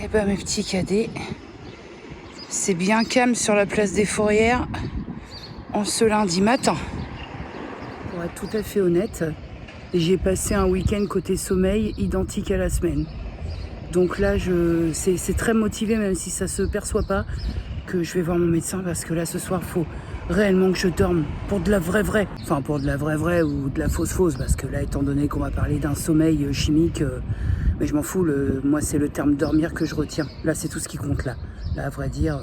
Eh ben mes petits cadets, c'est bien calme sur la place des Fourrières en ce lundi matin. Pour être tout à fait honnête, j'ai passé un week-end côté sommeil identique à la semaine. Donc là, c'est très motivé, même si ça se perçoit pas, que je vais voir mon médecin parce que là, ce soir, faut réellement que je dorme pour de la vraie. Enfin, pour de la vraie ou de la fausse, parce que là, étant donné qu'on va parler d'un sommeil chimique, mais je m'en fous, moi, c'est le terme dormir que je retiens. Là, c'est tout ce qui compte, là. Là, à vrai dire,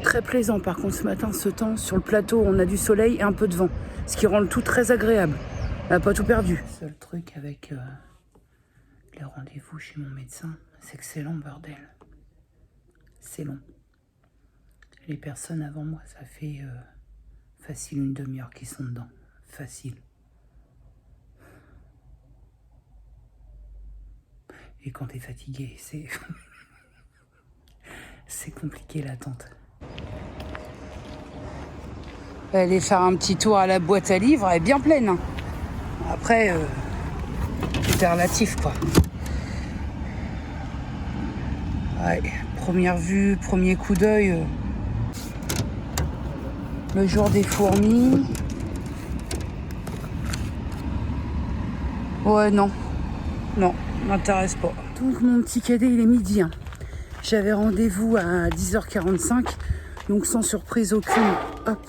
très plaisant. Par contre, ce matin, ce temps, sur le plateau, on a du soleil et un peu de vent, ce qui rend le tout très agréable. On n'a pas tout perdu. Le seul truc avec les rendez-vous chez mon médecin, c'est que c'est long, bordel. C'est long. Les personnes avant moi, ça fait facile une demi-heure qu'ils sont dedans. Facile. Et quand t'es fatigué, c'est... c'est compliqué l'attente. Aller faire un petit tour à la boîte à livres, elle est bien pleine. Hein. Après, tout est relatif, quoi. Ouais, première vue, premier coup d'œil. Le jour des fourmis. Ouais, non, m'intéresse pas. Donc mon petit cadet, il est midi. Hein. J'avais rendez-vous à 10h45, donc sans surprise aucune. Hop,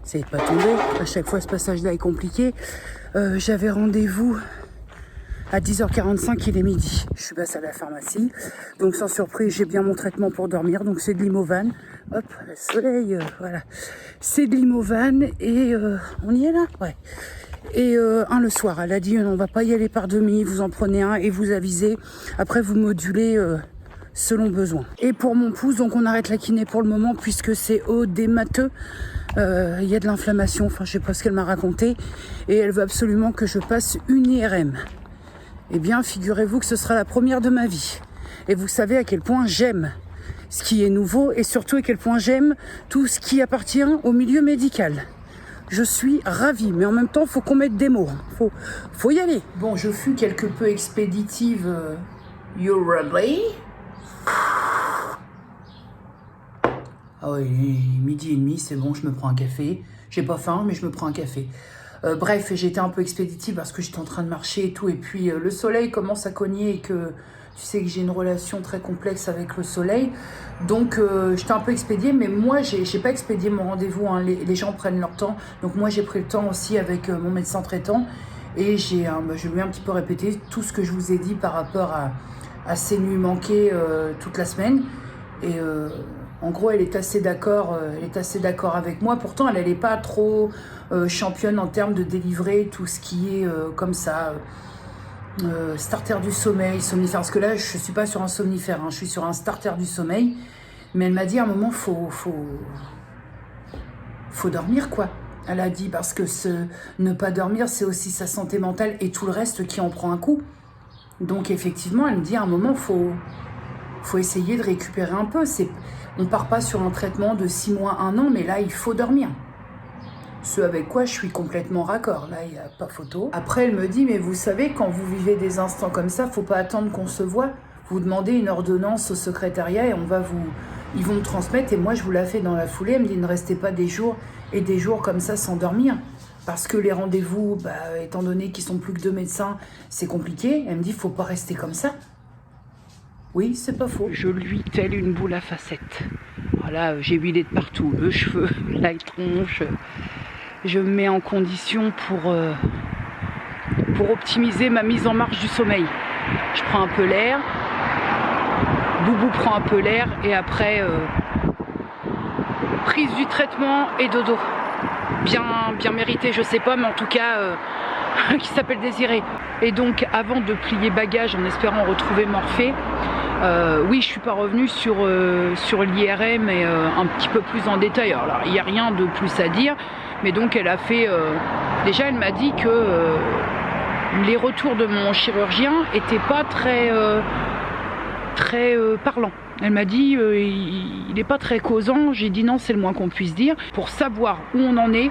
c'est pas tombé. À chaque fois, ce passage-là est compliqué. J'avais rendez-vous à 10h45, il est midi. Je suis passée à la pharmacie, donc sans surprise, j'ai bien mon traitement pour dormir. Donc c'est de l'Imovan. Hop, le soleil, voilà. C'est de l'Imovan et on y est là, ouais. Et un le soir, elle a dit on va pas y aller par demi, vous en prenez un et vous avisez. Après vous modulez selon besoin. Et pour mon pouce, donc on arrête la kiné pour le moment puisque c'est odémateux. Il y a de l'inflammation, enfin je sais pas ce qu'elle m'a raconté. Et elle veut absolument que je passe une IRM. Eh bien figurez-vous que ce sera la première de ma vie. Et vous savez à quel point j'aime ce qui est nouveau et surtout à quel point j'aime tout ce qui appartient au milieu médical. Je suis ravie, mais en même temps, il faut qu'on mette des mots. Faut y aller. Bon, je fus quelque peu expéditive. You ready? Ah oui, midi et demi, c'est bon, je me prends un café. J'ai pas faim, mais je me prends un café. Bref, j'étais un peu expéditive parce que j'étais en train de marcher et tout. Et puis, le soleil commence à cogner et que... Tu sais que j'ai une relation très complexe avec le soleil. Donc, j'étais un peu expédiée. Mais moi, j'ai pas expédié mon rendez-vous. Hein. Les gens prennent leur temps. Donc, moi, j'ai pris le temps aussi avec mon médecin traitant. Et je lui ai un petit peu répété tout ce que je vous ai dit par rapport à ces nuits manquées toute la semaine. Et en gros, elle est assez d'accord avec moi. Pourtant, elle n'est pas trop championne en termes de délivrer tout ce qui est comme ça... starter du sommeil, somnifère, parce que là je suis pas sur un somnifère, hein, je suis sur un starter du sommeil, mais elle m'a dit à un moment faut dormir quoi. Elle a dit parce que ne pas dormir c'est aussi sa santé mentale et tout le reste qui en prend un coup. Donc effectivement elle me dit à un moment faut essayer de récupérer un peu. On part pas sur un traitement de 6 mois, 1 an, mais là il faut dormir. Ce avec quoi je suis complètement raccord, là il n'y a pas photo. Après elle me dit, mais vous savez, quand vous vivez des instants comme ça, faut pas attendre qu'on se voit. Vous demandez une ordonnance au secrétariat et ils vont me transmettre et moi je vous la fais dans la foulée. Elle me dit, ne restez pas des jours et des jours comme ça sans dormir. Parce que les rendez-vous, étant donné qu'ils sont plus que 2 médecins, c'est compliqué. Elle me dit, faut pas rester comme ça. Oui, c'est pas faux. Je lui telle une boule à facettes. Voilà, j'ai huilé de partout, le cheveu, la tronche. Je me mets en condition pour optimiser ma mise en marche du sommeil. Je prends un peu l'air, Boubou prend un peu l'air et après prise du traitement et dodo. Bien mérité, je sais pas, mais en tout cas qui s'appelle Désiré. Et donc avant de plier bagage en espérant retrouver Morphée, oui, je suis pas revenue sur l'IRM et un petit peu plus en détail. Alors là, il n'y a rien de plus à dire. Mais donc elle a fait... déjà elle m'a dit que les retours de mon chirurgien n'étaient pas très parlants. Elle m'a dit il n'est pas très causant. J'ai dit non, c'est le moins qu'on puisse dire. Pour savoir où on en est,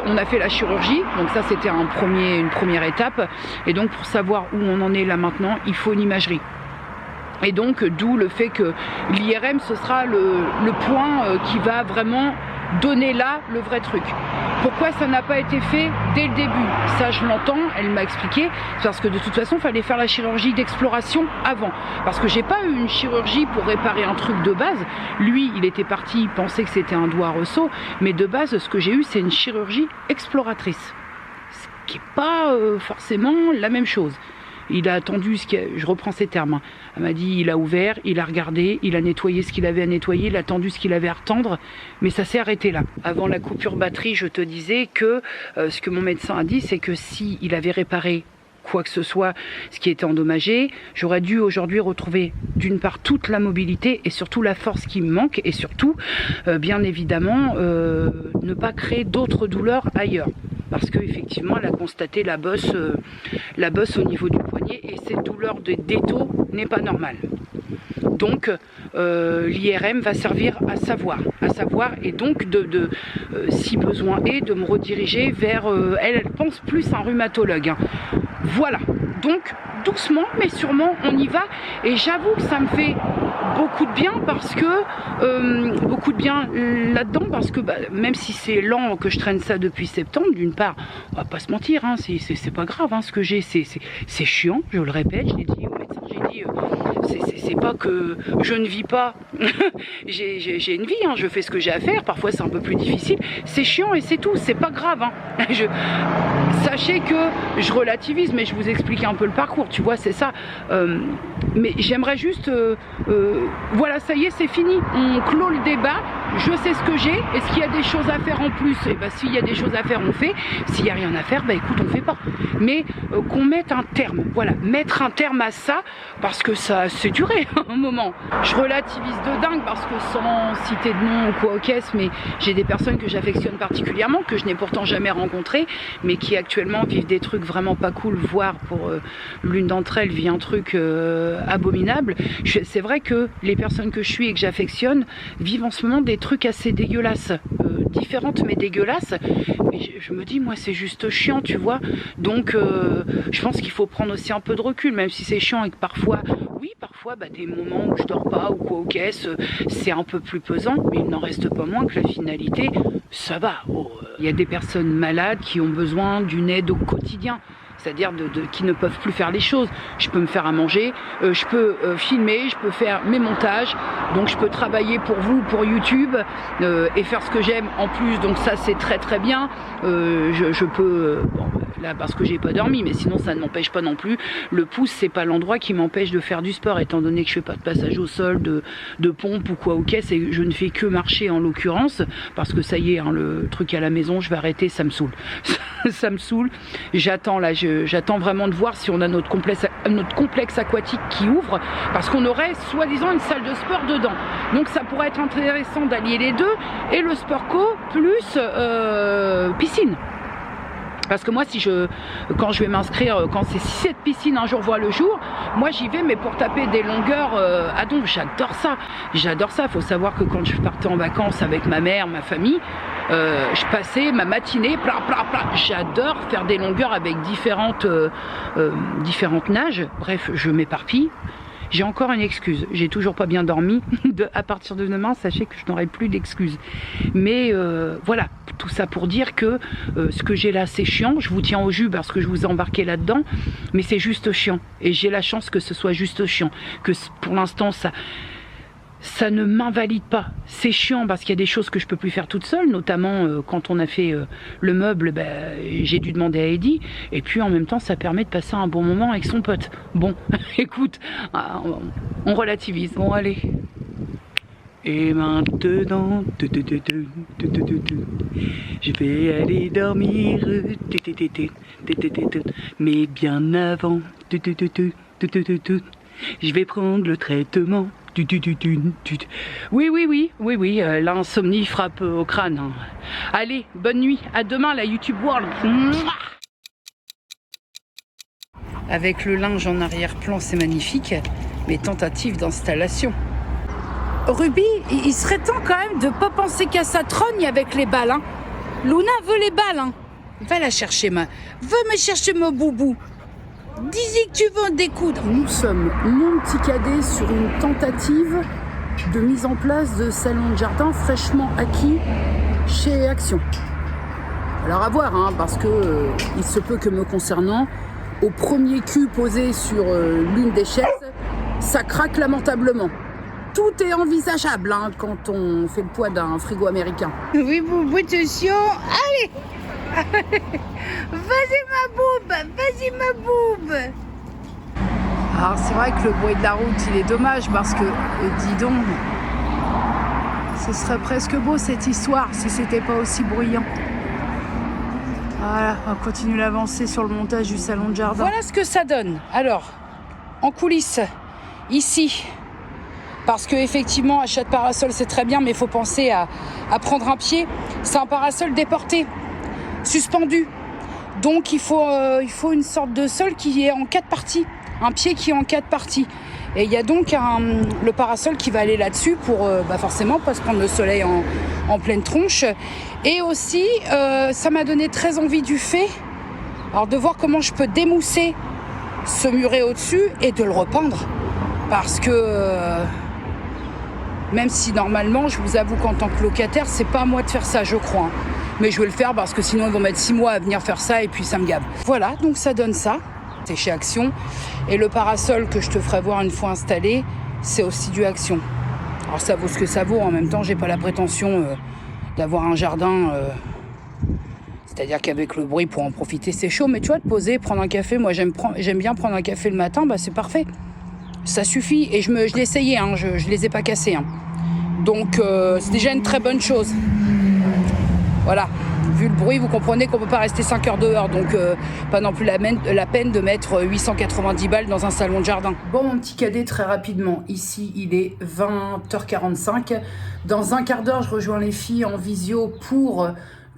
on a fait la chirurgie, donc ça c'était une première étape. Et donc pour savoir où on en est là maintenant, il faut une imagerie. Et donc, d'où le fait que l'IRM, ce sera le point qui va vraiment donner là le vrai truc. Pourquoi ça n'a pas été fait dès le début? Ça, je l'entends, elle m'a expliqué, parce que de toute façon, il fallait faire la chirurgie d'exploration avant. Parce que j'ai pas eu une chirurgie pour réparer un truc de base. Lui, il était parti, il pensait que c'était un doigt ressaut, mais de base, ce que j'ai eu, c'est une chirurgie exploratrice. Ce qui n'est pas forcément la même chose. Il a attendu, je reprends ces termes, elle m'a dit, il a ouvert, il a regardé, il a nettoyé ce qu'il avait à nettoyer, il a attendu ce qu'il avait à retendre, mais ça s'est arrêté là. Avant la coupure batterie, je te disais que ce que mon médecin a dit, c'est que si il avait réparé quoi que ce soit, ce qui était endommagé, j'aurais dû aujourd'hui retrouver d'une part toute la mobilité et surtout la force qui me manque et surtout, bien évidemment, ne pas créer d'autres douleurs ailleurs. Parce qu'effectivement, elle a constaté la bosse au niveau du poignet et cette douleur de déto n'est pas normale. Donc, l'IRM va servir à savoir et donc si besoin est, de me rediriger vers, elle pense plus un rhumatologue. Hein. Voilà, donc doucement mais sûrement on y va et j'avoue que ça me fait beaucoup de bien parce que beaucoup de bien là-dedans parce que même si c'est lent que je traîne ça depuis septembre, d'une part, on va pas se mentir, hein, c'est pas grave, hein, ce que j'ai, c'est chiant, je le répète, je l'ai dit au médecin, j'ai dit c'est pas que je ne vis pas, j'ai une vie, hein, je fais ce que j'ai à faire, parfois c'est un peu plus difficile, c'est chiant et c'est tout, c'est pas grave, hein. Sachez que je relativise, mais je vous explique un peu le parcours, tu vois, c'est ça, mais j'aimerais juste, voilà, ça y est, c'est fini, on clôt le débat, je sais ce que j'ai, est-ce qu'il y a des choses à faire en plus? Et s'il y a des choses à faire, on fait, s'il n'y a rien à faire, écoute, on fait pas, mais qu'on mette un terme, voilà, mettre un terme à ça, parce que ça s'est duré un moment. Je relativise de dingue parce que sans citer de nom ou quoi au caisse, mais j'ai des personnes que j'affectionne particulièrement, que je n'ai pourtant jamais rencontrées, mais qui actuellement vivent des trucs vraiment pas cool, voire pour l'une d'entre elles vit un truc abominable. C'est vrai que les personnes que je suis et que j'affectionne vivent en ce moment des trucs assez dégueulasses, différentes mais dégueulasses. Et je me dis, moi c'est juste chiant, tu vois. Donc je pense qu'il faut prendre aussi un peu de recul, même si c'est chiant et que parfois, oui, parfois des moments où je dors pas ou quoi aux caisses, c'est un peu plus pesant, mais il n'en reste pas moins que la finalité, ça va. Il y a des personnes malades qui ont besoin d'une aide au quotidien. C'est-à-dire qui ne peuvent plus faire les choses. Je peux me faire à manger, je peux filmer, je peux faire mes montages, donc je peux travailler pour vous, pour YouTube, et faire ce que j'aime en plus, donc ça c'est très très bien. Je peux, là parce que j'ai pas dormi, mais sinon ça ne m'empêche pas non plus. Le pouce, c'est pas l'endroit qui m'empêche de faire du sport, étant donné que je fais pas de passage au sol, de pompe ou quoi au caisse, et je ne fais que marcher en l'occurrence, parce que ça y est, hein, le truc à la maison, je vais arrêter, ça me saoule. Ça me saoule. J'attends vraiment de voir si on a notre complexe aquatique qui ouvre, parce qu'on aurait soi-disant une salle de sport dedans. Donc ça pourrait être intéressant d'allier les deux, et le sport co plus piscine. Parce que moi, quand je vais m'inscrire, quand si cette piscine un jour voit le jour, moi j'y vais, mais pour taper des longueurs à donf. J'adore ça. J'adore ça. Il faut savoir que quand je partais en vacances avec ma mère, ma famille, je passais ma matinée, j'adore faire des longueurs avec différentes nages. Bref, je m'éparpille. J'ai encore une excuse, j'ai toujours pas bien dormi. À partir de demain, sachez que je n'aurai plus d'excuses. Mais voilà, tout ça pour dire que ce que j'ai là, c'est chiant. Je vous tiens au jus parce que je vous ai embarqué là-dedans, mais c'est juste chiant. Et j'ai la chance que ce soit juste chiant. Que pour l'instant, ça ne m'invalide pas. C'est chiant parce qu'il y a des choses que je peux plus faire toute seule, notamment quand on a fait le meuble, j'ai dû demander à Eddie, et puis en même temps ça permet de passer un bon moment avec son pote. Bon, écoute, on relativise, bon allez. Et maintenant, je vais aller dormir, mais bien avant, je vais prendre le traitement. Oui, l'insomnie frappe au crâne. Hein. Allez, bonne nuit, à demain la YouTube World. Avec le linge en arrière-plan, c'est magnifique, mais tentative d'installation. Ruby, il serait temps quand même de pas penser qu'à sa trogne avec les balles. Hein. Luna veut les balles. Hein. Va la chercher, va me chercher mon boubou. Disais que tu veux en découdre. Nous sommes, mon petit cadet, sur une tentative de mise en place de salon de jardin fraîchement acquis chez Action. Alors à voir, hein, parce que il se peut que me concernant, au premier cul posé sur l'une des chaises, ça craque lamentablement. Tout est envisageable hein, quand on fait le poids d'un frigo américain. Oui, boubou, attention, allez. Vas-y ma boube. Alors c'est vrai que le bruit de la route il est dommage parce que, dis donc, ce serait presque beau cette histoire si c'était pas aussi bruyant. Voilà, on continue d'avancer sur le montage du salon de jardin. Voilà ce que ça donne. Alors, en coulisses, ici, parce que effectivement achat de parasol c'est très bien mais il faut penser à prendre un pied. C'est un parasol déporté, suspendu. Donc il faut une sorte de sol qui est en 4 parties, un pied qui est en 4 parties. Et il y a donc le parasol qui va aller là-dessus pour forcément pas se prendre le soleil en pleine tronche. Et aussi, ça m'a donné très envie du fait de voir comment je peux démousser ce muret au-dessus et de le repeindre. Parce que même si normalement, je vous avoue qu'en tant que locataire, c'est pas à moi de faire ça, je crois. Hein. Mais je vais le faire parce que sinon ils vont mettre 6 mois à venir faire ça et puis ça me gave. Voilà, donc ça donne ça. C'est chez Action. Et le parasol que je te ferai voir une fois installé, c'est aussi du Action. Alors ça vaut ce que ça vaut. En même temps, j'ai pas la prétention d'avoir un jardin. C'est-à-dire qu'avec le bruit, pour en profiter, c'est chaud. Mais tu vois, de poser, prendre un café. Moi, j'aime bien prendre un café le matin. C'est parfait. Ça suffit. Et je l'ai essayé. Hein, je les ai pas cassés. Hein. Donc, c'est déjà une très bonne chose. Voilà, vu le bruit, vous comprenez qu'on ne peut pas rester 5 heures dehors, donc pas non plus la peine de mettre 890 balles dans un salon de jardin. Bon, mon petit cadet, très rapidement, ici il est 20h45. Dans un quart d'heure, je rejoins les filles en visio pour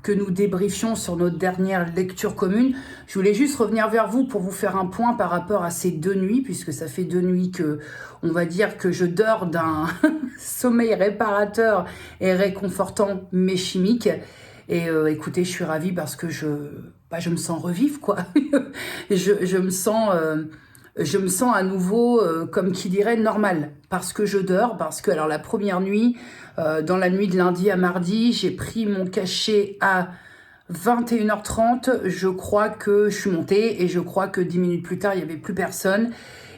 que nous débriefions sur notre dernière lecture commune. Je voulais juste revenir vers vous pour vous faire un point par rapport à ces 2 nuits, puisque ça fait 2 nuits que, on va dire que je dors d'un sommeil réparateur et réconfortant mais chimique. Et écoutez, je suis ravie parce que je me sens revivre, quoi. je me sens à nouveau, comme qui dirait, normal. Parce que je dors, parce que, alors la première nuit, dans la nuit de lundi à mardi, j'ai pris mon cachet à 21h30. Je crois que je suis montée et je crois que 10 minutes plus tard, il n'y avait plus personne.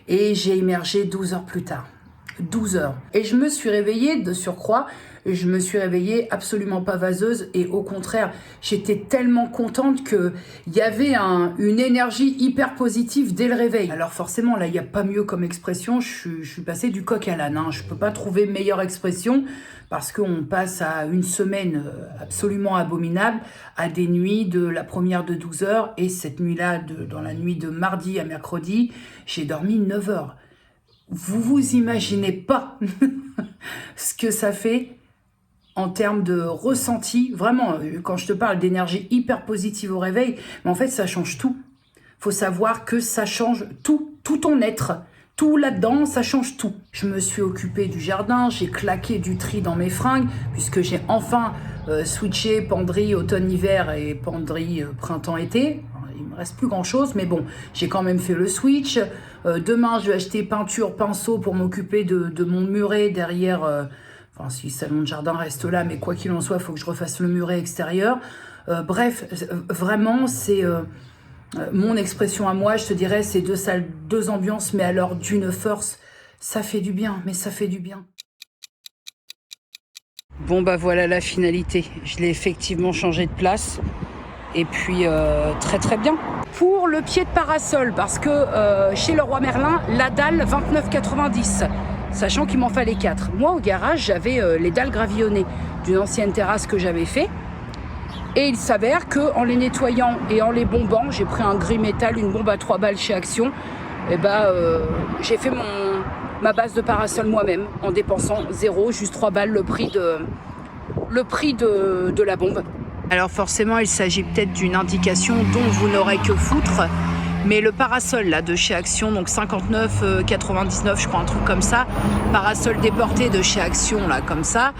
Et j'ai émergé 12 heures plus tard. 12 heures. Et je me suis réveillée de surcroît. Je me suis réveillée absolument pas vaseuse et au contraire, j'étais tellement contente qu'il y avait une énergie hyper positive dès le réveil. Alors forcément, là, il n'y a pas mieux comme expression, je suis passée du coq à l'âne. Hein. Je ne peux pas trouver meilleure expression parce qu'on passe à une semaine absolument abominable, à des nuits de la première de 12 heures et cette nuit-là, dans la nuit de mardi à mercredi, j'ai dormi 9 heures. Vous imaginez pas ce que ça fait en termes de ressenti, vraiment, quand je te parle d'énergie hyper positive au réveil, mais en fait, ça change tout. Faut savoir que ça change tout ton être. Tout là-dedans, ça change tout. Je me suis occupée du jardin, j'ai claqué du tri dans mes fringues, puisque j'ai enfin switché penderie automne-hiver et penderie printemps-été. Il me reste plus grand-chose, mais bon, j'ai quand même fait le switch. Demain, je vais acheter peinture, pinceau pour m'occuper de mon muret derrière... Enfin, si le salon de jardin reste là, mais quoi qu'il en soit, il faut que je refasse le muret extérieur. Bref, vraiment, c'est mon expression à moi, je te dirais, c'est 2 salles, 2 ambiances, mais alors d'une force, ça fait du bien, mais ça fait du bien. Bon, voilà la finalité. Je l'ai effectivement changé de place. Et puis, très très bien. Pour le pied de parasol, parce que chez Leroy Merlin, la dalle 29,90. Sachant qu'il m'en fallait 4. Moi, au garage, j'avais les dalles gravillonnées d'une ancienne terrasse que j'avais fait. Et il s'avère qu'en les nettoyant et en les bombant, j'ai pris un gris métal, une bombe à 3 balles chez Action. Et j'ai fait ma base de parasol moi-même en dépensant 0, juste 3 balles le prix de la bombe. Alors forcément, il s'agit peut-être d'une indication dont vous n'aurez que foutre. Mais le parasol là de chez Action, donc 59,99 je crois, un truc comme ça, parasol déporté de chez Action là comme ça,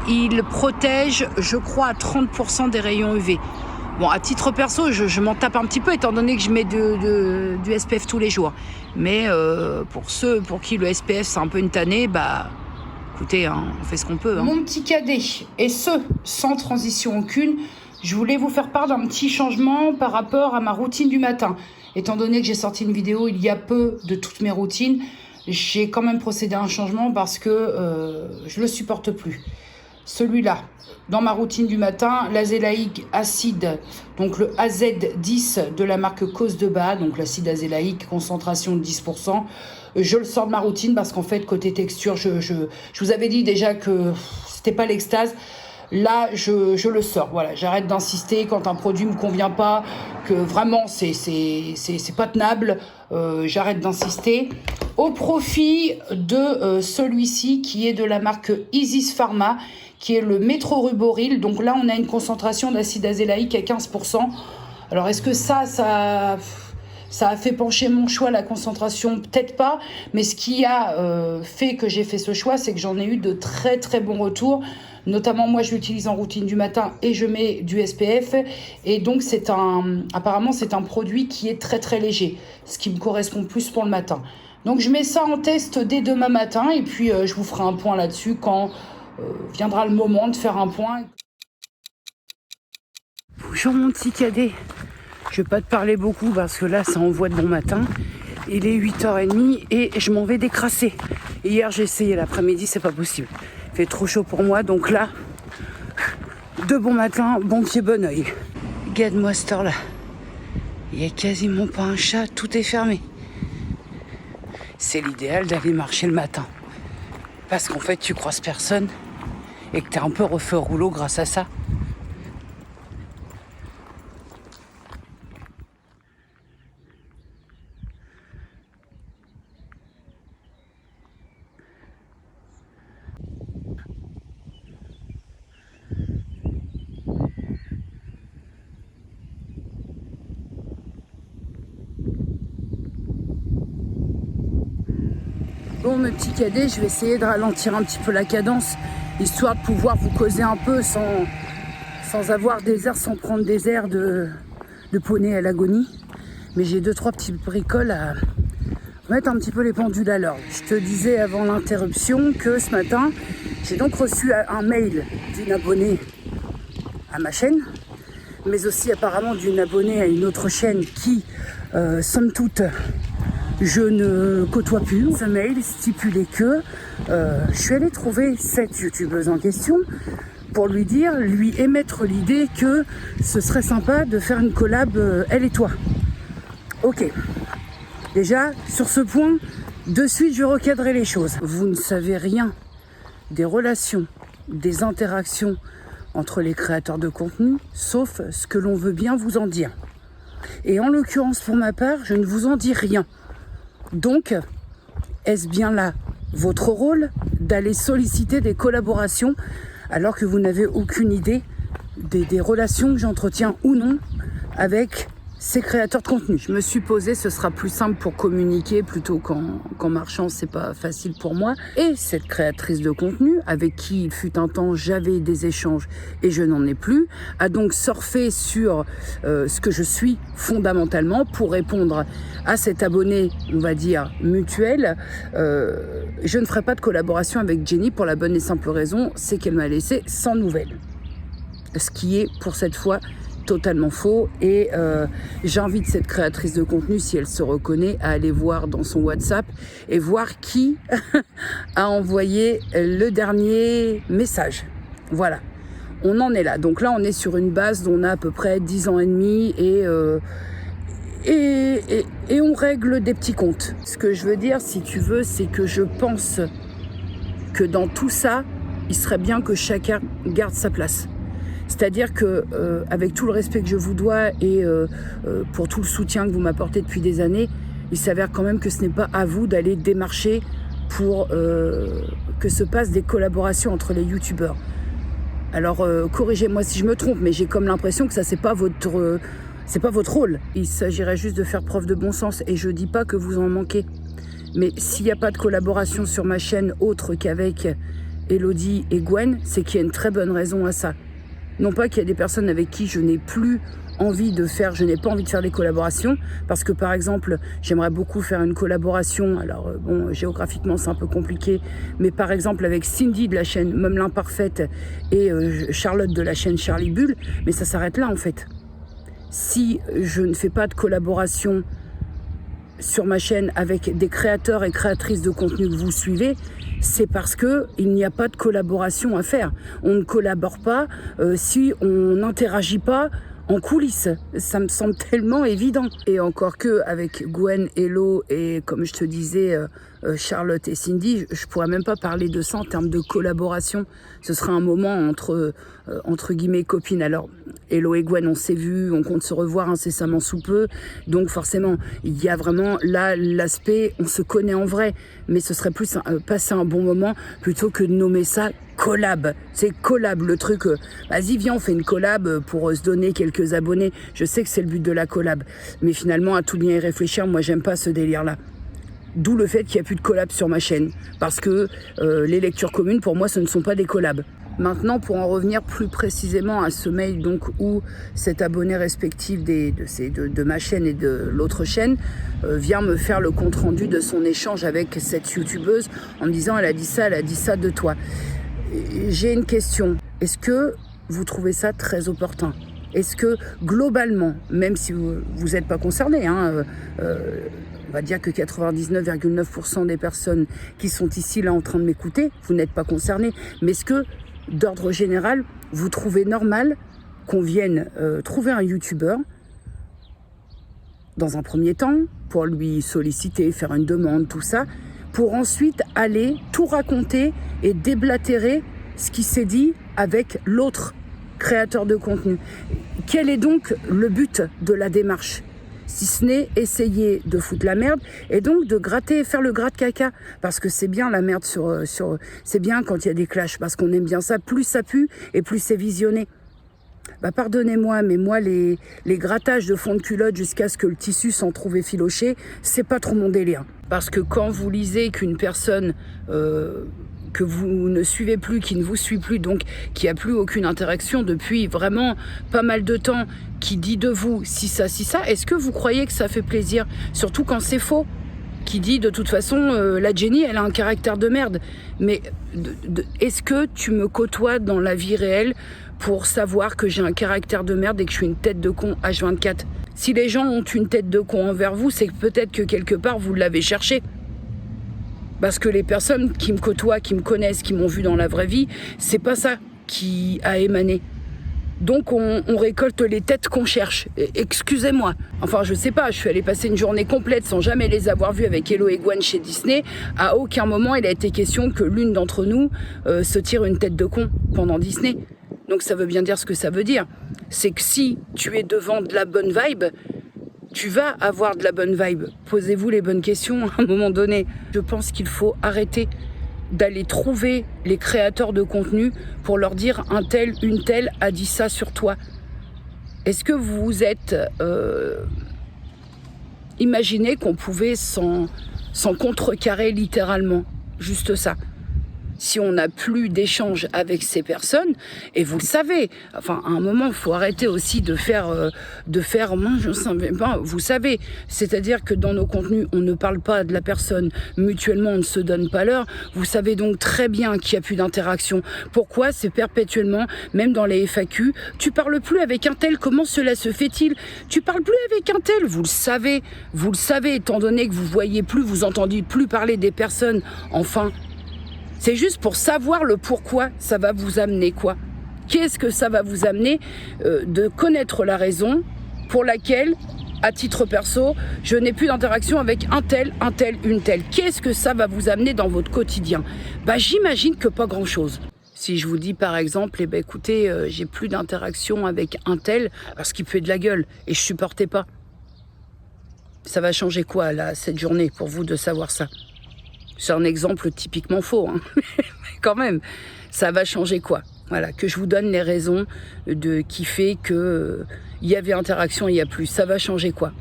il protège je crois à 30% des rayons UV. Bon, à titre perso, je m'en tape un petit peu étant donné que je mets du SPF tous les jours. Mais pour ceux pour qui le SPF c'est un peu une tannée, bah écoutez, hein, on fait ce qu'on peut. Hein. Mon petit cadet, et ce, sans transition aucune, je voulais vous faire part d'un petit changement par rapport à ma routine du matin. Étant donné que j'ai sorti une vidéo il y a peu de toutes mes routines, j'ai quand même procédé à un changement parce que je le supporte plus. Celui-là, dans ma routine du matin, l'azélaïque acide, donc le AZ10 de la marque Cause de Bas, donc l'acide azélaïque, concentration de 10%. Je le sors de ma routine parce qu'en fait, côté texture, je vous avais dit déjà que c'était pas l'extase. Là, je le sors. Voilà, j'arrête d'insister quand un produit me convient pas, que vraiment c'est pas tenable. J'arrête d'insister. Au profit de celui-ci qui est de la marque Isis Pharma, qui est le Métro-Ruboril. Donc là, on a une concentration d'acide azélaïque à 15%. Alors, est-ce que ça a fait pencher mon choix, la concentration? Peut-être pas, mais ce qui a fait que j'ai fait ce choix, c'est que j'en ai eu de très très bons retours. Notamment, moi, je l'utilise en routine du matin et je mets du SPF. Et donc, apparemment, c'est un produit qui est très très léger, ce qui me correspond plus pour le matin. Donc, je mets ça en test dès demain matin et puis je vous ferai un point là-dessus quand viendra le moment de faire un point. Bonjour mon petit cadet. Je vais pas te parler beaucoup parce que là, ça envoie de bon matin. Il est 8h30 et je m'en vais décrasser. Hier, j'ai essayé, l'après-midi, c'est pas possible. Il fait trop chaud pour moi, donc là, de bon matin, bon pied, bon oeil. Regarde-moi cette heure-là. Il n'y a quasiment pas un chat, tout est fermé. C'est l'idéal d'aller marcher le matin. Parce qu'en fait, tu croises personne et que tu es un peu refait au rouleau grâce à ça. Bon, mes petits cadets, je vais essayer de ralentir un petit peu la cadence, histoire de pouvoir vous causer un peu sans avoir des airs, sans prendre des airs de poney à l'agonie. Mais j'ai 2-3 petits bricoles à mettre un petit peu les pendules à l'heure. Je te disais avant l'interruption que ce matin, j'ai donc reçu un mail d'une abonnée à ma chaîne, mais aussi apparemment d'une abonnée à une autre chaîne qui, somme toute, je ne côtoie plus. Ce mail stipulait que je suis allée trouver cette youtubeuse en question pour lui émettre l'idée que ce serait sympa de faire une collab elle et toi. Ok. Déjà, sur ce point, de suite, je recadrerai les choses. Vous ne savez rien des relations, des interactions entre les créateurs de contenu, sauf ce que l'on veut bien vous en dire. Et en l'occurrence, pour ma part, je ne vous en dis rien. Donc, est-ce bien là votre rôle d'aller solliciter des collaborations alors que vous n'avez aucune idée des relations que j'entretiens ou non avec ces créateurs de contenu? Je me suis posé, ce sera plus simple pour communiquer plutôt qu'en marchant, c'est pas facile pour moi. Et cette créatrice de contenu, avec qui il fut un temps j'avais des échanges et je n'en ai plus, a donc surfé sur ce que je suis fondamentalement pour répondre à cet abonné, on va dire, mutuel. Je ne ferai pas de collaboration avec Jenny pour la bonne et simple raison, c'est qu'elle m'a laissé sans nouvelles. Ce qui est, pour cette fois, totalement faux et j'invite cette créatrice de contenu, si elle se reconnaît, à aller voir dans son WhatsApp et voir qui a envoyé le dernier message. Voilà, on en est là. Donc là, on est sur une base dont on a à peu près 10 ans et demi et on règle des petits comptes. Ce que je veux dire, si tu veux, c'est que je pense que dans tout ça, il serait bien que chacun garde sa place. C'est-à-dire que, avec tout le respect que je vous dois et pour tout le soutien que vous m'apportez depuis des années, il s'avère quand même que ce n'est pas à vous d'aller démarcher pour que se passent des collaborations entre les youtubeurs. Alors, corrigez-moi si je me trompe, mais j'ai comme l'impression que ça, c'est pas votre rôle. Il s'agirait juste de faire preuve de bon sens et je dis pas que vous en manquez. Mais s'il n'y a pas de collaboration sur ma chaîne autre qu'avec Elodie et Gwen, c'est qu'il y a une très bonne raison à ça. Non pas qu'il y a des personnes avec qui je n'ai plus envie de faire, je n'ai pas envie de faire des collaborations parce que par exemple, j'aimerais beaucoup faire une collaboration. Alors bon, géographiquement c'est un peu compliqué, mais par exemple avec Cindy de la chaîne Mom l'Imparfaite et Charlotte de la chaîne Charlie Bull, mais ça s'arrête là en fait. Si je ne fais pas de collaboration sur ma chaîne avec des créateurs et créatrices de contenu que vous suivez, c'est parce que il n'y a pas de collaboration à faire. On ne collabore pas si on n'interagit pas en coulisses. Ça me semble tellement évident. Et encore que avec Gwen, Hello et comme je te disais Charlotte et Cindy, je pourrais même pas parler de ça en termes de collaboration. Ce sera un moment entre guillemets copines. Alors Hello et Gwen, on s'est vus, on compte se revoir incessamment sous peu. Donc forcément, il y a vraiment là l'aspect, on se connaît en vrai. Mais ce serait plus passer un bon moment plutôt que de nommer ça collab. C'est collab, le truc, vas-y viens on fait une collab pour se donner quelques abonnés. Je sais que c'est le but de la collab. Mais finalement, à tout bien y réfléchir, moi j'aime pas ce délire-là. D'où le fait qu'il n'y a plus de collab sur ma chaîne. Parce que les lectures communes, pour moi, ce ne sont pas des collabs. Maintenant, pour en revenir plus précisément à ce mail donc, où cet abonné respectif de ma chaîne et de l'autre chaîne vient me faire le compte-rendu de son échange avec cette youtubeuse en me disant « elle a dit ça de toi ». J'ai une question. Est-ce que vous trouvez ça très opportun ? Est-ce que globalement, même si vous n'êtes pas concerné, on va dire que 99,9% des personnes qui sont ici là en train de m'écouter, vous n'êtes pas concernés, mais est-ce que d'ordre général, vous trouvez normal qu'on vienne trouver un youtubeur dans un premier temps pour lui solliciter, faire une demande, tout ça, pour ensuite aller tout raconter et déblatérer ce qui s'est dit avec l'autre créateur de contenu. Quel est donc le but de la démarche ? Si ce n'est essayer de foutre la merde et donc de gratter, faire le gratte-caca. Parce que c'est bien la merde c'est bien quand il y a des clashs, parce qu'on aime bien ça. Plus ça pue et plus c'est visionné. Bah pardonnez-moi, mais moi les grattages de fond de culotte jusqu'à ce que le tissu s'en trouve effiloché, c'est pas trop mon délire. Parce que quand vous lisez qu'une personne que vous ne suivez plus, qui ne vous suit plus, donc qui n'a plus aucune interaction depuis vraiment pas mal de temps, qui dit de vous si ça, est-ce que vous croyez que ça fait plaisir ? Surtout quand c'est faux. Qui dit de toute façon, la Jenny, elle a un caractère de merde. Mais est-ce que tu me côtoies dans la vie réelle pour savoir que j'ai un caractère de merde et que je suis une tête de con H24 ? Si les gens ont une tête de con envers vous, c'est que peut-être que quelque part vous l'avez cherché. Parce que les personnes qui me côtoient, qui me connaissent, qui m'ont vu dans la vraie vie, c'est pas ça qui a émané. Donc on récolte les têtes qu'on cherche. Excusez-moi. Enfin, je sais pas, je suis allée passer une journée complète sans jamais les avoir vus avec Hello et Gwen chez Disney. À aucun moment il a été question que l'une d'entre nous se tire une tête de con pendant Disney. Donc ça veut bien dire ce que ça veut dire. C'est que si tu es devant de la bonne vibe, tu vas avoir de la bonne vibe. Posez-vous les bonnes questions à un moment donné. Je pense qu'il faut arrêter d'aller trouver les créateurs de contenu pour leur dire un tel, une telle a dit ça sur toi. Est-ce que vous êtes... imaginez qu'on pouvait s'en contrecarrer littéralement. Juste ça. Si on n'a plus d'échange avec ces personnes, et vous le savez, enfin, à un moment, il faut arrêter aussi de faire, moi, je ne savais pas, vous savez, c'est-à-dire que dans nos contenus, on ne parle pas de la personne, mutuellement, on ne se donne pas l'heure. Vous savez donc très bien qu'il n'y a plus d'interaction. Pourquoi ? C'est perpétuellement, même dans les FAQ, tu parles plus avec un tel, comment cela se fait-il ? Tu parles plus avec un tel, vous le savez, étant donné que vous voyez plus, vous entendez plus parler des personnes, enfin. C'est juste pour savoir le pourquoi ça va vous amener quoi. Qu'est-ce que ça va vous amener de connaître la raison pour laquelle, à titre perso, je n'ai plus d'interaction avec un tel, une telle. Qu'est-ce que ça va vous amener dans votre quotidien ? Bah, j'imagine que pas grand-chose. Si je vous dis par exemple, écoutez, j'ai plus d'interaction avec un tel parce qu'il fait de la gueule et je supportais pas. Ça va changer quoi là cette journée pour vous de savoir ça ? C'est un exemple typiquement faux, hein. Mais quand même, ça va changer quoi ? Voilà, que je vous donne les raisons qui fait que il y avait interaction, il n'y a plus. Ça va changer quoi ?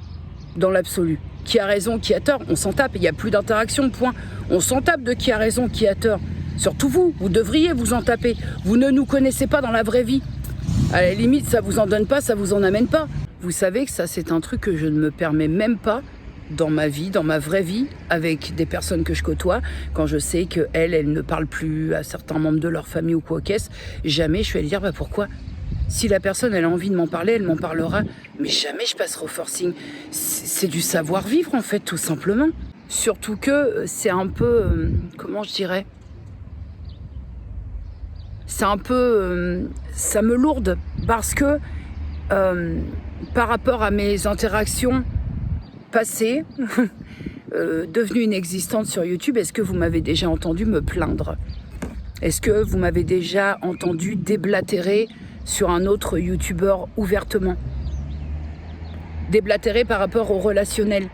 Dans l'absolu. Qui a raison, qui a tort ? On s'en tape, il n'y a plus d'interaction, point. On s'en tape de qui a raison, qui a tort. Surtout vous devriez vous en taper. Vous ne nous connaissez pas dans la vraie vie. À la limite, ça vous en donne pas, ça vous en amène pas. Vous savez que ça, c'est un truc que je ne me permets même pas dans ma vie, dans ma vraie vie, avec des personnes que je côtoie, quand je sais qu'elles ne parlent plus à certains membres de leur famille ou quoi qu'est-ce, jamais je vais lui dire pourquoi. Si la personne elle a envie de m'en parler, elle m'en parlera, mais jamais je passerai au forcing. C'est du savoir-vivre en fait, tout simplement. Surtout que c'est un peu, comment je dirais, c'est un peu, ça me lourde parce que par rapport à mes interactions passées, devenues inexistantes sur YouTube, est-ce que vous m'avez déjà entendu me plaindre? Est-ce que vous m'avez déjà entendu déblatérer sur un autre youtubeur ouvertement? Déblatérer par rapport au relationnel.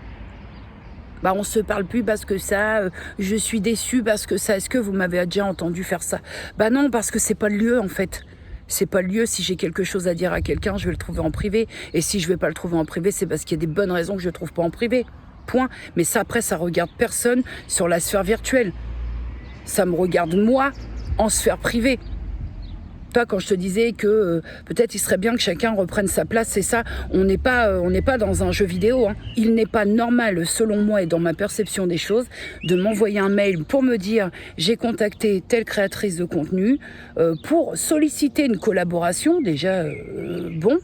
On se parle plus parce que ça, je suis déçue parce que ça. Est-ce que vous m'avez déjà entendu faire ça? Non, parce que c'est pas le lieu en fait. C'est pas le lieu. Si j'ai quelque chose à dire à quelqu'un, je vais le trouver en privé. Et si je vais pas le trouver en privé, c'est parce qu'il y a des bonnes raisons que je le trouve pas en privé. Point. Mais ça, après, ça regarde personne sur la sphère virtuelle. Ça me regarde moi en sphère privée. Toi, quand je te disais que peut-être il serait bien que chacun reprenne sa place, c'est ça. On n'est pas dans un jeu vidéo. Hein. Il n'est pas normal, selon moi et dans ma perception des choses, de m'envoyer un mail pour me dire j'ai contacté telle créatrice de contenu pour solliciter une collaboration. Déjà, bon.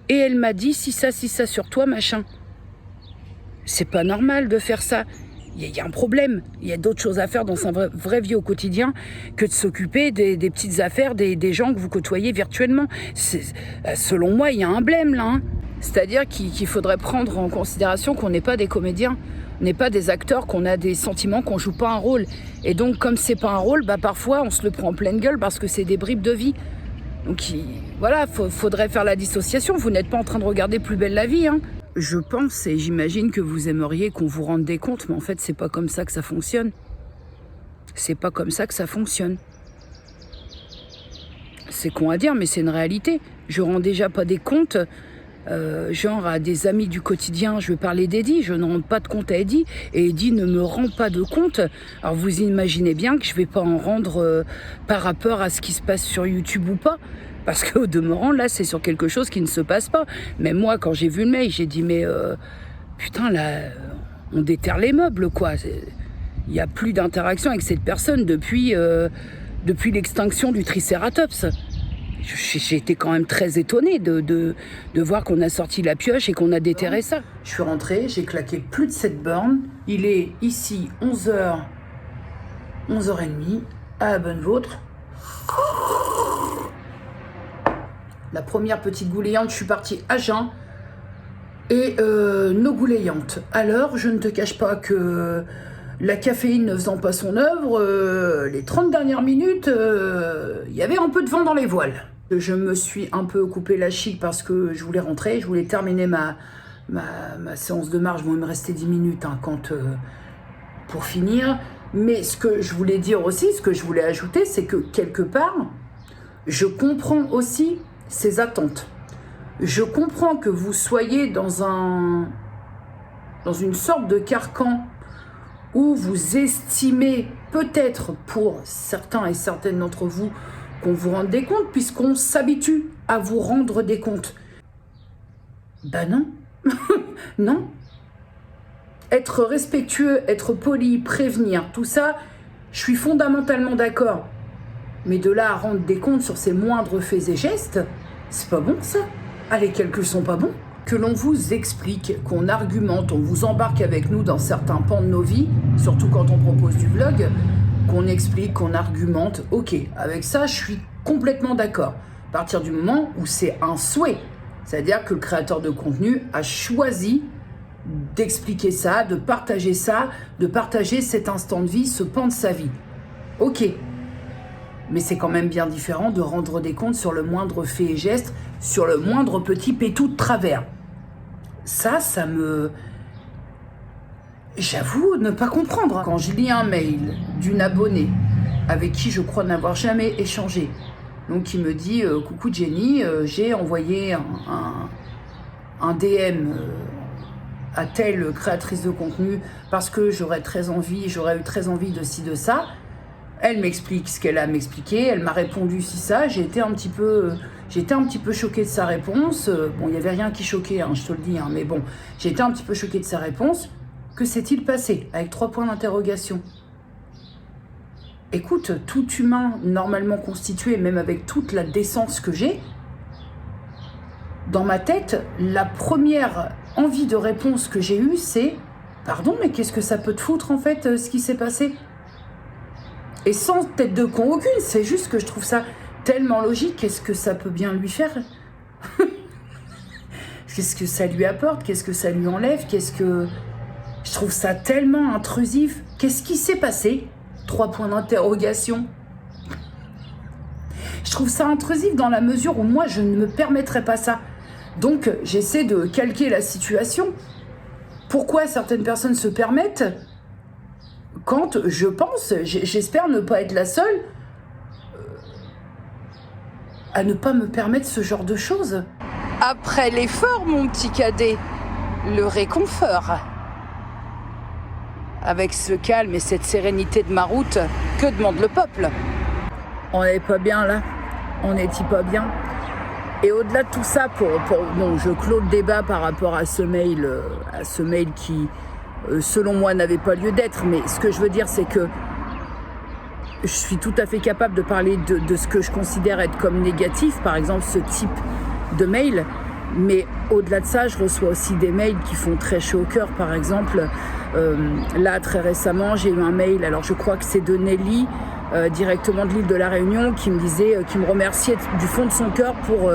Et elle m'a dit si ça sur toi, machin. C'est pas normal de faire ça. Il y a un problème. Il y a d'autres choses à faire dans sa vraie vie au quotidien que de s'occuper des petites affaires des gens que vous côtoyez virtuellement. Selon moi, il y a un blême là. Hein. C'est-à-dire qu'il faudrait prendre en considération qu'on n'est pas des comédiens, on n'est pas des acteurs, qu'on a des sentiments, qu'on joue pas un rôle. Et donc, comme c'est pas un rôle, parfois on se le prend en pleine gueule parce que c'est des bribes de vie. Donc voilà, faudrait faire la dissociation. Vous n'êtes pas en train de regarder Plus belle la vie. Hein. Je pense et j'imagine que vous aimeriez qu'on vous rende des comptes, mais en fait, c'est pas comme ça que ça fonctionne. C'est pas comme ça que ça fonctionne. C'est con à dire, mais c'est une réalité. Je rends déjà pas des comptes, genre à des amis du quotidien. Je vais parler d'Eddie, je ne rends pas de compte à Eddie, et Eddie ne me rend pas de compte. Alors vous imaginez bien que je vais pas en rendre par rapport à ce qui se passe sur YouTube ou pas. Parce qu'au demeurant, là, c'est sur quelque chose qui ne se passe pas. Mais moi, quand j'ai vu le mail, j'ai dit, mais putain, là, on déterre les meubles, quoi. Il n'y a plus d'interaction avec cette personne depuis l'extinction du Tricératops. J'ai été quand même très étonnée de voir qu'on a sorti la pioche et qu'on a déterré ça. Je suis rentrée, j'ai claqué plus de 7 bornes. Il est ici 11h, 11h30, à la bonne vôtre. La première petite goulayante, je suis partie à jeun. Et nos gouléantes. Alors, je ne te cache pas que la caféine ne faisant pas son œuvre, les 30 dernières minutes, il y avait un peu de vent dans les voiles. Je me suis un peu coupé la chic parce que je voulais rentrer, je voulais terminer ma séance de marche. Bon, il me restait 10 minutes pour finir. Mais ce que je voulais dire aussi, ce que je voulais ajouter, c'est que quelque part, je comprends aussi ces attentes. Je comprends que vous soyez dans une sorte de carcan où vous estimez peut-être pour certains et certaines d'entre vous qu'on vous rende des comptes puisqu'on s'habitue à vous rendre des comptes. Non. Non. Être respectueux, être poli, prévenir, tout ça, je suis fondamentalement d'accord. Mais de là à rendre des comptes sur ses moindres faits et gestes, c'est pas bon ça. Ah, les calculs sont pas bons. Que l'on vous explique, qu'on argumente, on vous embarque avec nous dans certains pans de nos vies, surtout quand on propose du vlog, qu'on explique, qu'on argumente, ok, avec ça je suis complètement d'accord. À partir du moment où c'est un souhait, c'est-à-dire que le créateur de contenu a choisi d'expliquer ça, de partager cet instant de vie, ce pan de sa vie. Ok. Mais c'est quand même bien différent de rendre des comptes sur le moindre fait et geste, sur le moindre petit pétou de travers. Ça me... J'avoue ne pas comprendre. Quand je lis un mail d'une abonnée avec qui je crois n'avoir jamais échangé, donc qui me dit « Coucou Jenny, j'ai envoyé un DM à telle créatrice de contenu parce que j'aurais eu très envie de ci, de ça », Elle m'explique ce qu'elle a à m'expliquer, elle m'a répondu si ça, j'ai été un petit peu choquée de sa réponse. Bon, il n'y avait rien qui choquait, hein, je te le dis, hein, mais bon, j'ai été un petit peu choquée de sa réponse. Que s'est-il passé? Avec 3 points d'interrogation. Écoute, tout humain normalement constitué, même avec toute la décence que j'ai, dans ma tête, la première envie de réponse que j'ai eue, c'est « Pardon, mais qu'est-ce que ça peut te foutre en fait, ce qui s'est passé ?» Et sans tête de con aucune, c'est juste que je trouve ça tellement logique. Qu'est-ce que ça peut bien lui faire? Qu'est-ce que ça lui apporte? Qu'est-ce que ça lui enlève? Je trouve ça tellement intrusif. Qu'est-ce qui s'est passé? 3 points d'interrogation. Je trouve ça intrusif dans la mesure où moi, je ne me permettrais pas ça. Donc, j'essaie de calquer la situation. Pourquoi certaines personnes se permettent? Quand je pense, j'espère ne pas être la seule à ne pas me permettre ce genre de choses. Après l'effort, mon petit cadet, le réconfort. Avec ce calme et cette sérénité de ma route, que demande le peuple? On n'est pas bien là, on n'est-il pas bien? Et au-delà de tout ça, bon, je clôt le débat par rapport à ce mail qui, selon moi, n'avait pas lieu d'être. Mais ce que je veux dire, c'est que je suis tout à fait capable de parler de ce que je considère être comme négatif, par exemple ce type de mail. Mais au-delà de ça, je reçois aussi des mails qui font très chaud au cœur. Par exemple, là, très récemment, j'ai eu un mail, alors je crois que c'est de Nelly, directement de l'île de la Réunion, qui me remerciait du fond de son cœur pour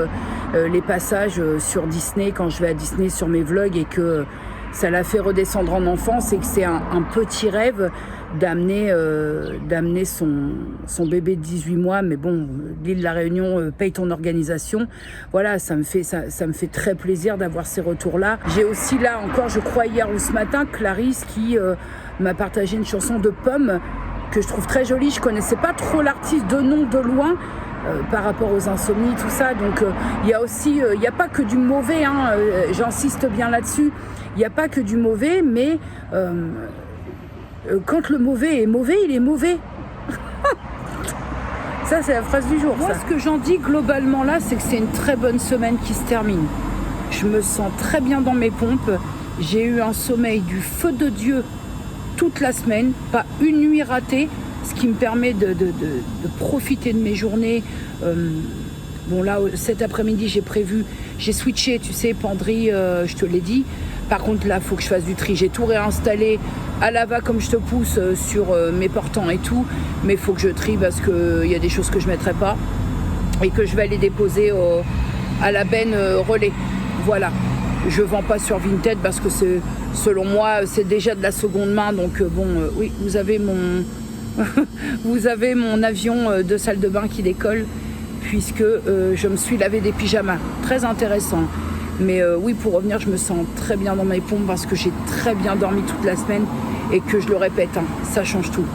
les passages sur Disney, quand je vais à Disney sur mes vlogs, et que ça l'a fait redescendre en enfance, et que c'est un petit rêve d'amener son bébé de 18 mois, mais bon, l'île de la Réunion paye ton organisation. Voilà, ça me fait très plaisir d'avoir ces retours-là. J'ai aussi là encore, je crois hier ou ce matin, Clarisse qui m'a partagé une chanson de Pomme que je trouve très jolie. Je connaissais pas trop l'artiste de nom de loin, par rapport aux insomnies, tout ça. Donc il y a aussi, il n'y a pas que du mauvais, hein, j'insiste bien là-dessus. Il n'y a pas que du mauvais, mais quand le mauvais est mauvais, il est mauvais. Ça, c'est la phrase du jour. Moi, ce que j'en dis globalement là, c'est que c'est une très bonne semaine qui se termine. Je me sens très bien dans mes pompes. J'ai eu un sommeil du feu de Dieu toute la semaine, pas une nuit ratée, ce qui me permet de profiter de mes journées. Bon là, cet après-midi, j'ai switché, tu sais, penderie, je te l'ai dit. Par contre, là, il faut que je fasse du tri. J'ai tout réinstallé à la va comme je te pousse sur mes portants et tout. Mais il faut que je trie parce qu'il y a des choses que je ne mettrai pas et que je vais aller déposer à la benne relais. Voilà. Je ne vends pas sur Vinted parce que selon moi, c'est déjà de la seconde main. Donc, oui, vous avez mon avion de salle de bain qui décolle puisque je me suis lavé des pyjamas. Très intéressant. Mais oui, pour revenir, je me sens très bien dans mes pompes parce que j'ai très bien dormi toute la semaine et que je le répète, hein, ça change tout.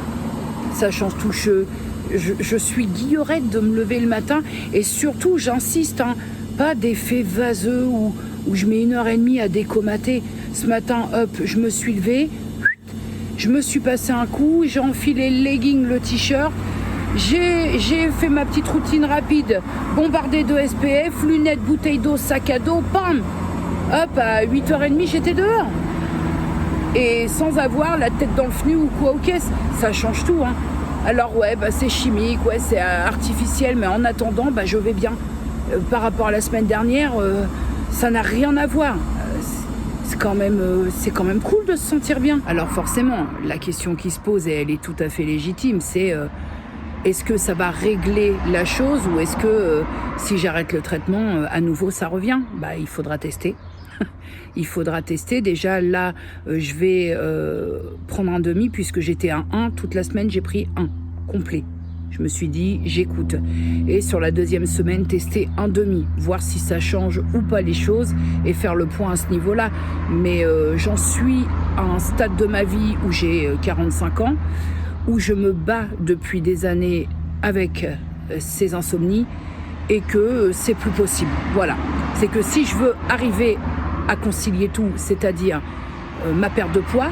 Ça change tout. Je suis guillerette de me lever le matin et surtout, j'insiste, hein, pas d'effet vaseux où je mets 1h30 à décomater. Ce matin, hop, je me suis levée, je me suis passé un coup, j'ai enfilé le legging, le t-shirt. J'ai fait ma petite routine rapide, bombardée de SPF, lunettes, bouteilles d'eau, sac à dos, bam! Hop, à 8h30, j'étais dehors. Et sans avoir la tête dans le fenu ou quoi, ok, ça change tout, hein. Alors ouais, c'est chimique, ouais, c'est artificiel, mais en attendant, je vais bien. Par rapport à la semaine dernière, ça n'a rien à voir. C'est quand même cool de se sentir bien. Alors forcément, la question qui se pose, et elle est tout à fait légitime, c'est... est-ce que ça va régler la chose ou est-ce que si j'arrête le traitement, à nouveau ça revient? Il faudra tester. Il faudra tester. Déjà là, je vais prendre un demi puisque j'étais à 1. Toute la semaine, j'ai pris 1 complet. Je me suis dit, j'écoute. Et sur la 2e semaine, tester un demi, voir si ça change ou pas les choses et faire le point à ce niveau-là. Mais j'en suis à un stade de ma vie où j'ai 45 ans, où je me bats depuis des années avec ces insomnies et que c'est plus possible. Voilà. C'est que si je veux arriver à concilier tout, c'est-à-dire ma perte de poids,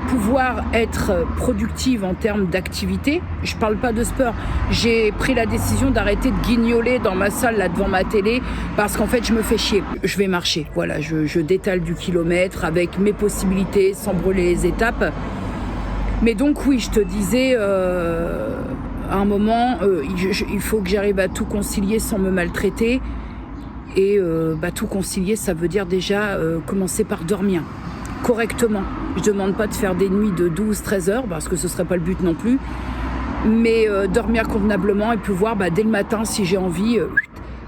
pouvoir être productive en termes d'activité. Je parle pas de sport. J'ai pris la décision d'arrêter de guignoler dans ma salle là devant ma télé parce qu'en fait je me fais chier. Je vais marcher. Voilà, je détale du kilomètre avec mes possibilités sans brûler les étapes. Mais donc oui, je te disais à un moment, il faut que j'arrive à tout concilier sans me maltraiter. Et tout concilier, ça veut dire déjà commencer par dormir correctement. Je ne demande pas de faire des nuits de 12-13 heures, parce que ce ne serait pas le but non plus. Mais dormir convenablement et pouvoir, dès le matin, si j'ai envie,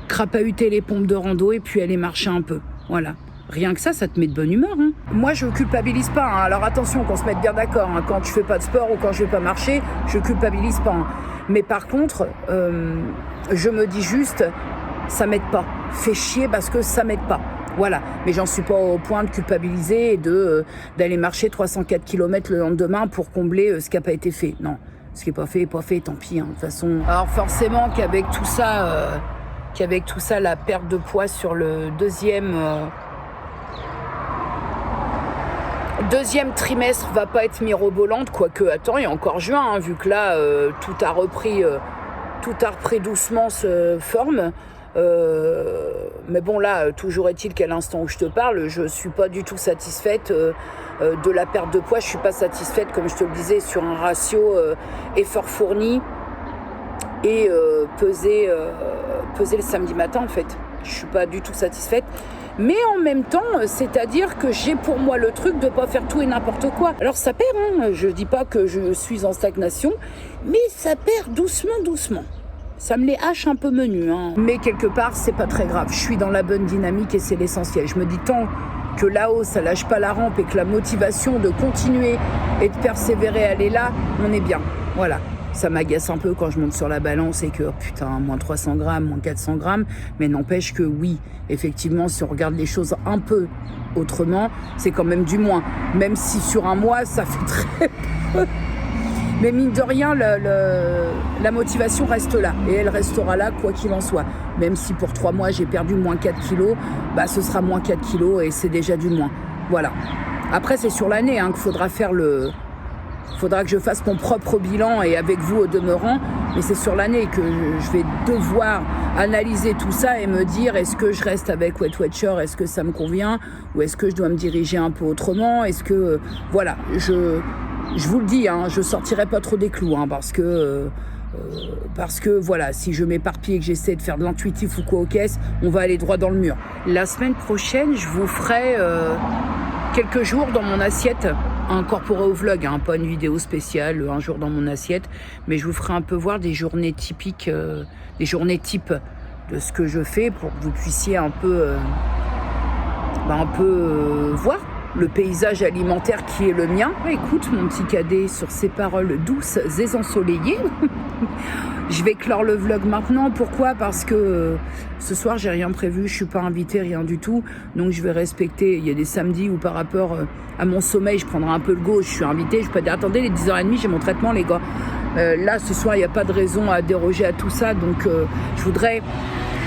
crapahuter les pompes de rando et puis aller marcher un peu. Voilà. Rien que ça te met de bonne humeur. Hein. Moi, je culpabilise pas. Hein. Alors attention, qu'on se mette bien d'accord. Hein. Quand tu fais pas de sport ou quand je vais pas marcher, je culpabilise pas. Hein. Mais par contre, je me dis juste, ça m'aide pas. Fais chier parce que ça m'aide pas. Voilà, mais j'en suis pas au point de culpabiliser et d'aller marcher 304 km le lendemain pour combler ce qui n'a pas été fait. Non, ce qui n'est pas fait, tant pis. Hein, de toute façon. Alors forcément qu'avec tout ça, la perte de poids sur le deuxième trimestre va pas être mirobolante, quoique attends, il y a encore juin, hein, vu que là tout a repris doucement forme. Mais bon là, toujours est-il qu'à l'instant où je te parle, je suis pas du tout satisfaite de la perte de poids. Je suis pas satisfaite, comme je te le disais, sur un ratio effort fourni et peser le samedi matin en fait. Je suis pas du tout satisfaite. Mais en même temps, c'est-à-dire que j'ai pour moi le truc de pas faire tout et n'importe quoi. Alors ça perd, hein. Je dis pas que je suis en stagnation, mais ça perd doucement. Ça me les hache un peu menu, hein. Mais quelque part, c'est pas très grave. Je suis dans la bonne dynamique et c'est l'essentiel. Je me dis tant que là-haut, ça lâche pas la rampe et que la motivation de continuer et de persévérer, elle est là, on est bien. Voilà. Ça m'agace un peu quand je monte sur la balance et que, oh putain, moins 300 grammes, moins 400 grammes. Mais n'empêche que oui, effectivement, si on regarde les choses un peu autrement, c'est quand même du moins. Même si sur un mois, ça fait très peu. Mais mine de rien, la motivation reste là. Et elle restera là, quoi qu'il en soit. Même si pour 3 mois, j'ai perdu moins 4 kilos, ce sera moins 4 kilos et c'est déjà du moins. Voilà. Après, c'est sur l'année qu'il faudra faire faudra que je fasse mon propre bilan et avec vous au demeurant. Mais c'est sur l'année que je vais devoir analyser tout ça et me dire est-ce que je reste avec Weight Watcher, est-ce que ça me convient ou est-ce que je dois me diriger un peu autrement. Est-ce que... voilà, je vous le dis, hein, je sortirai pas trop des clous, hein, parce que voilà, si je m'éparpille et que j'essaie de faire de l'intuitif ou quoi aux caisses, on va aller droit dans le mur. La semaine prochaine, je vous ferai quelques jours dans mon assiette, incorporé au vlog, hein, pas une vidéo spéciale, un jour dans mon assiette, mais je vous ferai un peu voir des journées typiques, des journées type de ce que je fais pour que vous puissiez un peu voir le paysage alimentaire qui est le mien. Écoute mon petit cadet sur ces paroles douces et ensoleillées. Je vais clore le vlog maintenant. Pourquoi ? Parce que ce soir j'ai rien prévu, je suis pas invitée, rien du tout. Donc je vais respecter. Il y a des samedis où par rapport à mon sommeil, je prendrai un peu le go. Je suis invitée, je peux dire attendez, les 10h30 j'ai mon traitement les gars. Là ce soir il n'y a pas de raison à déroger à tout ça. Donc je voudrais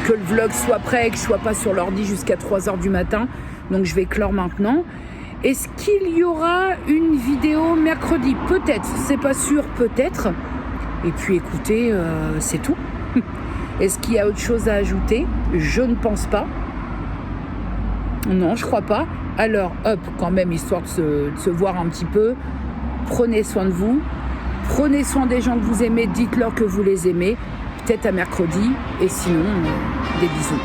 que le vlog soit prêt et que je sois pas sur l'ordi jusqu'à 3h du matin. Donc je vais clore maintenant. Est-ce qu'il y aura une vidéo mercredi ? Peut-être, c'est pas sûr, peut-être. Et puis écoutez, c'est tout. Est-ce qu'il y a autre chose à ajouter ? Je ne pense pas. Non, je crois pas. Alors, hop, quand même, histoire de se voir un petit peu. Prenez soin de vous. Prenez soin des gens que vous aimez. Dites-leur que vous les aimez. Peut-être à mercredi. Et sinon, des bisous.